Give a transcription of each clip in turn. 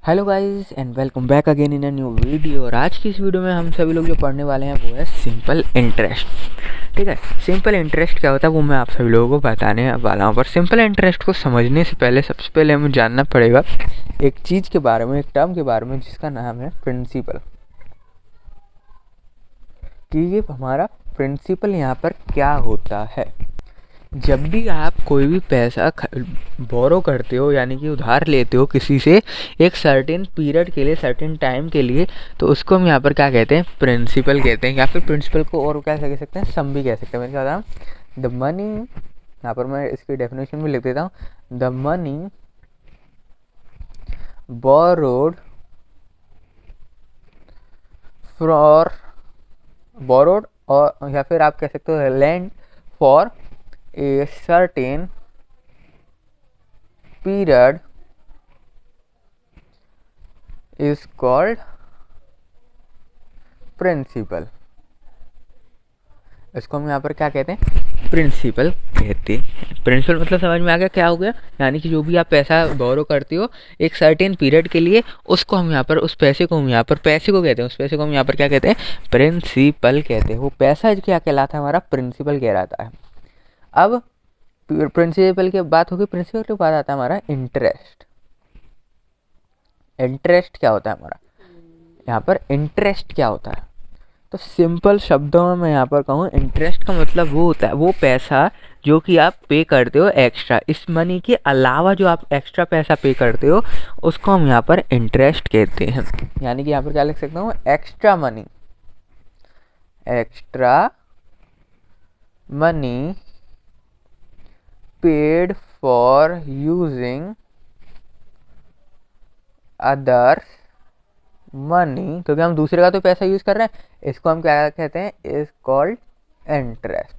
Hello guys and welcome back again in a new video. और आज की इस वीडियो में हम सभी लोग जो पढ़ने वाले हैं वो है सिंपल इंटरेस्ट। ठीक है, सिंपल इंटरेस्ट क्या होता है वो मैं आप सभी लोगों को बताने वाला हूँ। पर सिंपल इंटरेस्ट को समझने से पहले सबसे पहले हमें जानना पड़ेगा एक चीज़ के बारे में, एक टर्म के बारे में जिसका नाम है प्रिंसिपल। कि ये हमारा प्रिंसिपल यहाँ पर क्या होता है। जब भी आप कोई भी पैसा बोरो करते हो यानी कि उधार लेते हो किसी से एक सर्टेन पीरियड के लिए, सर्टेन टाइम के लिए, तो उसको हम यहाँ पर क्या कहते हैं, प्रिंसिपल कहते हैं। या फिर प्रिंसिपल को और क्या कह सकते हैं, सम भी कह सकते हैं। मैंने कहा था द मनी, यहाँ पर मैं इसकी डेफिनेशन भी लिख देता हूँ, the money borrowed for borrowed, और या फिर आप कह सकते हो land for a certain period is called principal। इसको हम यहाँ पर क्या कहते हैं, प्रिंसिपल कहते हैं। प्रिंसिपल मतलब समझ में आ गया क्या हो गया, यानी कि जो भी आप पैसा बोरो करते हो एक सर्टेन पीरियड के लिए, उसको हम यहाँ पर, उस पैसे को हम यहाँ पर, पैसे को कहते हैं, उस पैसे को हम यहाँ पर क्या कहते हैं, प्रिंसिपल कहते हैं। वो पैसा क्या कहलाता है, हमारा प्रिंसिपल कहलाता है। अब प्रिंसिपल की बात होगी, प्रिंसिपल के बाद आता है हमारा इंटरेस्ट। इंटरेस्ट क्या होता है हमारा, यहाँ पर इंटरेस्ट क्या होता है, तो सिंपल शब्दों में मैं यहाँ पर कहूँ, इंटरेस्ट का मतलब वो होता है वो पैसा जो कि आप पे करते हो एक्स्ट्रा, इस मनी के अलावा जो आप एक्स्ट्रा पैसा पे करते हो उसको हम यहाँ पर इंटरेस्ट कहते हैं। यानी कि यहाँ पर क्या लिख सकता हूँ, extra money, extra money paid for using others money, क्योंकि हम दूसरे का तो पैसा यूज कर रहे हैं, इसको हम क्या कहते हैं, इज कॉल्ड इंटरेस्ट।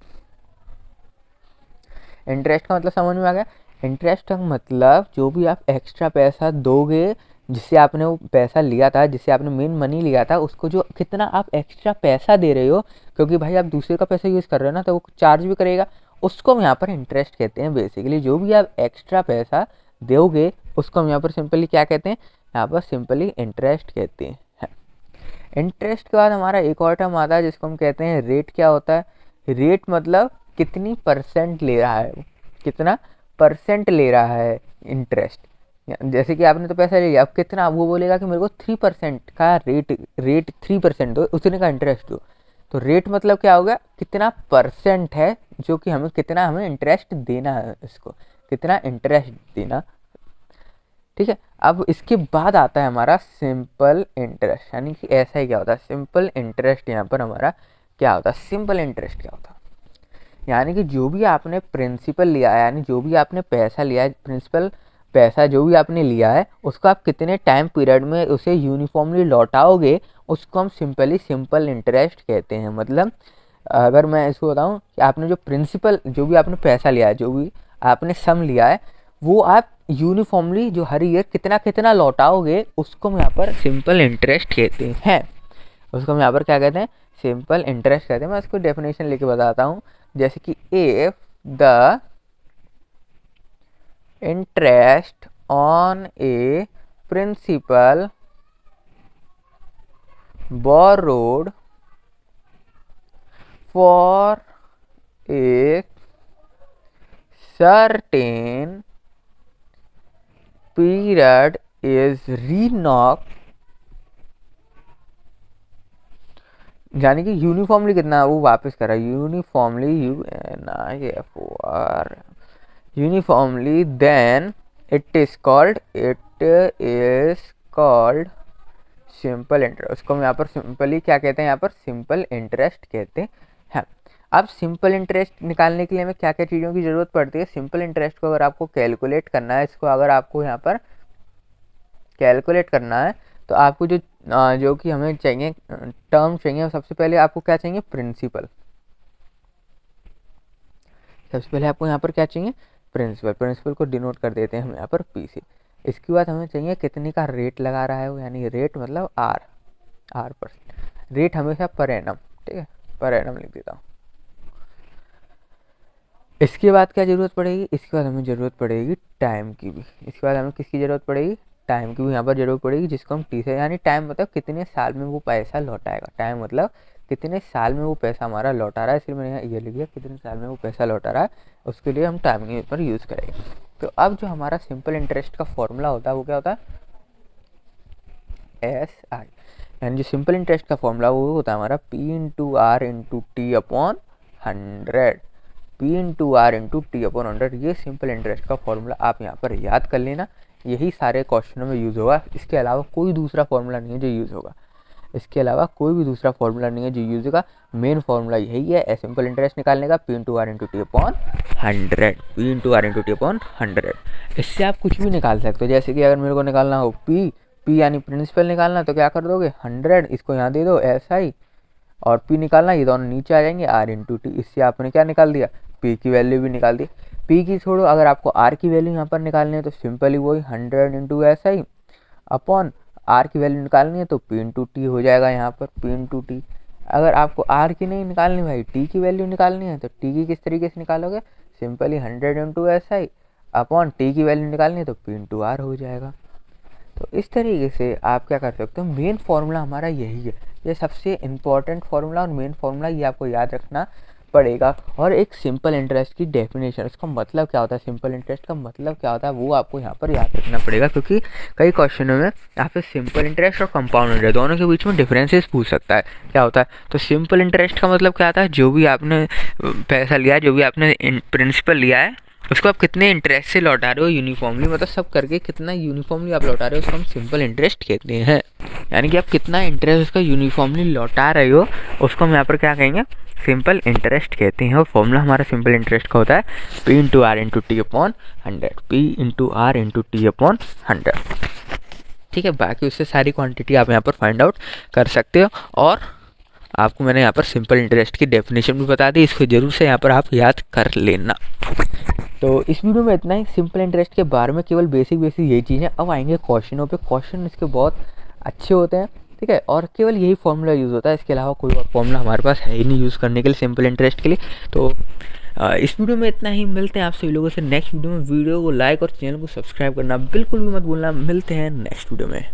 इंटरेस्ट का मतलब समझ में आ गया। इंटरेस्ट का मतलब जो भी आप एक्स्ट्रा पैसा दोगे, जिससे आपने वो पैसा लिया था, जिससे आपने मेन मनी लिया था, उसको जो कितना आप एक्स्ट्रा पैसा दे रहे हो, क्योंकि भाई आप दूसरे का पैसा यूज कर रहे हो ना, तो वो चार्ज भी करेगा, उसको हम यहाँ पर इंटरेस्ट कहते हैं। बेसिकली जो भी आप एक्स्ट्रा पैसा दोगे उसको हम यहाँ पर सिंपली क्या कहते हैं, यहाँ पर सिंपली इंटरेस्ट कहते हैं। इंटरेस्ट के बाद हमारा एक और टर्म आता है जिसको हम कहते हैं रेट। क्या होता है रेट, मतलब कितनी परसेंट ले रहा है, कितना परसेंट ले रहा है इंटरेस्ट। जैसे कि आपने तो पैसा ले लिया, अब कितना, वो बोलेगा कि मेरे को 3% का रेट 3% दो, उतने का इंटरेस्ट दो। तो रेट मतलब क्या होगा, कितना परसेंट है जो कि हमें, कितना हमें इंटरेस्ट देना है, इसको कितना इंटरेस्ट देना। ठीक है, अब इसके बाद आता है हमारा सिंपल इंटरेस्ट। यानी कि ऐसा ही क्या होता है सिंपल इंटरेस्ट, यहाँ पर हमारा क्या होता है, सिंपल इंटरेस्ट क्या होता है, यानी कि जो भी आपने प्रिंसिपल लिया है, यानी जो भी आपने पैसा लिया है, प्रिंसिपल पैसा जो भी आपने लिया है, उसको आप कितने टाइम पीरियड में उसे यूनिफॉर्मली लौटाओगे, उसको हम सिंपली सिंपल इंटरेस्ट कहते हैं। मतलब अगर मैं इसको बताऊं कि आपने जो प्रिंसिपल, जो भी आपने पैसा लिया है, जो भी आपने सम लिया है, वो आप यूनिफॉर्मली जो हर ईयर कितना कितना लौटाओगे, उसको हम यहाँ पर सिंपल इंटरेस्ट कहते हैं। उसको हम यहाँ पर क्या कहते हैं, सिंपल इंटरेस्ट कहते हैं। मैं इसको डेफिनेशन लेके बताता हूँ। जैसे कि if the interest on a principal borrowed for a certain period is renoked, यानी कि यूनिफॉर्मली कितना वो वापस करा, uniformly uniformly, then it is called simple interest. उसको हम यहाँ पर सिंपली क्या कहते हैं, यहाँ पर सिंपल इंटरेस्ट कहते हैं। अब सिंपल इंटरेस्ट निकालने के लिए हमें क्या क्या चीज़ों की ज़रूरत पड़ती है। सिंपल इंटरेस्ट को अगर आपको कैलकुलेट करना है, इसको अगर आपको यहाँ पर कैलकुलेट करना है, तो आपको जो कि हमें चाहिए टर्म चाहिए, सबसे पहले आपको क्या चाहिए, प्रिंसिपल। सबसे पहले आपको यहाँ पर क्या चाहिए, प्रिंसिपल। प्रिंसिपल को डिनोट कर देते हैं हम यहाँ पर पी से। इसके बाद हमें चाहिए कितने का रेट लगा रहा है वो, यानी रेट मतलब R%। रेट हमेशा पर एनम, ठीक है, पर एनम लिख देता हूँ। इसके बाद क्या ज़रूरत पड़ेगी, इसके बाद हमें ज़रूरत पड़ेगी टाइम की भी। इसके बाद हमें किसकी ज़रूरत पड़ेगी, टाइम की भी यहाँ पर जरूरत पड़ेगी, जिसको हम टी से, यानी टाइम मतलब कितने साल में वो पैसा लौटाएगा, टाइम मतलब कितने साल में वो पैसा हमारा लौटा रहा है, इसलिए मैंने यहाँ ये लिख दिया कितने साल में वो पैसा लौटा रहा है, उसके लिए हम टाइम के ऊपर यूज़ करेंगे। तो अब जो हमारा सिंपल इंटरेस्ट का फॉर्मूला होता है वो क्या होता है, SI, यानी जो सिंपल इंटरेस्ट का फॉर्मूला वो होता है हमारा P/R/T/100, P/R/T/100। ये सिंपल इंटरेस्ट का फॉर्मूला आप यहाँ पर याद कर लेना, यही सारे क्वेश्चनों में यूज़ होगा, इसके अलावा कोई दूसरा फॉर्मूला नहीं है जो यूज़ होगा, इसके अलावा कोई भी दूसरा फॉर्मूला नहीं है जो यूज़ होगा। मेन फॉर्मूला यही है सिंपल इंटरेस्ट निकालने का, P/R/T/100, P/R/T/100। इससे आप कुछ भी निकाल सकते हो, जैसे कि अगर मेरे को निकालना हो P यानी प्रिंसिपल निकालना, तो क्या कर दोगे 100, इसको यहाँ दे दो SI, और P निकालना, ये दोनों नीचे आ जाएंगे R/T। इससे आपने क्या निकाल दिया, P की वैल्यू भी निकाल दी। P की छोड़ो, अगर आपको R की वैल्यू यहाँ पर निकालनी है तो सिंपली वही 100 × SI अपॉन R की वैल्यू निकालनी है तो P/T हो जाएगा यहाँ पर, P/T। अगर आपको R की नहीं निकालनी भाई, T की वैल्यू निकालनी है, तो T की किस तरीके से निकालोगे, सिंपली 100 × SI अपॉन T की वैल्यू निकालनी है तो P/R हो जाएगा। तो इस तरीके से आप क्या कर सकते हो, मेन फार्मूला हमारा यही है, ये सबसे इम्पॉर्टेंट फार्मूला और मेन फार्मूला ये आपको याद रखना पड़ेगा। और एक सिंपल इंटरेस्ट की डेफिनेशन, इसका मतलब क्या होता है, सिंपल इंटरेस्ट का मतलब क्या होता है, वो आपको यहाँ पर याद रखना पड़ेगा, क्योंकि कई क्वेश्चनों में आपसे सिंपल इंटरेस्ट और कंपाउंड इंटरेस्ट दोनों के बीच में डिफरेंसेस पूछ सकता है। क्या होता है, तो सिंपल इंटरेस्ट का मतलब क्या आता है, जो भी आपने पैसा लिया है, जो भी आपने प्रिंसिपल लिया है, उसको आप कितने इंटरेस्ट से लौटा रहे हो यूनिफॉर्मली, मतलब सब करके कितना यूनिफॉर्मली आप लौटा रहे हो, उसको हम सिंपल इंटरेस्ट कहते हैं। यानी कि आप कितना इंटरेस्ट उसका यूनिफॉर्मली लौटा रहे हो, उसको हम यहाँ पर क्या कहेंगे, सिंपल इंटरेस्ट कहते हैं। और फॉर्मूला हमारा सिंपल इंटरेस्ट का होता है P/R/T/100, P/R/T/100। ठीक है, बाकी उससे सारी क्वांटिटी आप यहाँ पर फाइंड आउट कर सकते हो। और आपको मैंने यहाँ पर सिंपल इंटरेस्ट की डेफिनेशन भी बता दी, इसको जरूर से यहाँ पर आप याद कर लेना। तो इस वीडियो में इतना ही सिंपल इंटरेस्ट के बारे में, केवल बेसिक यही चीज़ें। अब आएंगे क्वेश्चनों पे, क्वेश्चन इसके बहुत अच्छे होते हैं, ठीक है, और केवल यही फॉर्मूला यूज़ होता है, इसके अलावा कोई और फॉर्मूला हमारे पास है ही नहीं यूज़ करने के लिए सिंपल इंटरेस्ट के लिए। तो इस वीडियो में इतना ही, मिलते हैं आप सभी लोगों से नेक्स्ट वीडियो में। वीडियो को लाइक और चैनल को सब्सक्राइब करना बिल्कुल भी मत भूलना। मिलते हैं नेक्स्ट वीडियो में।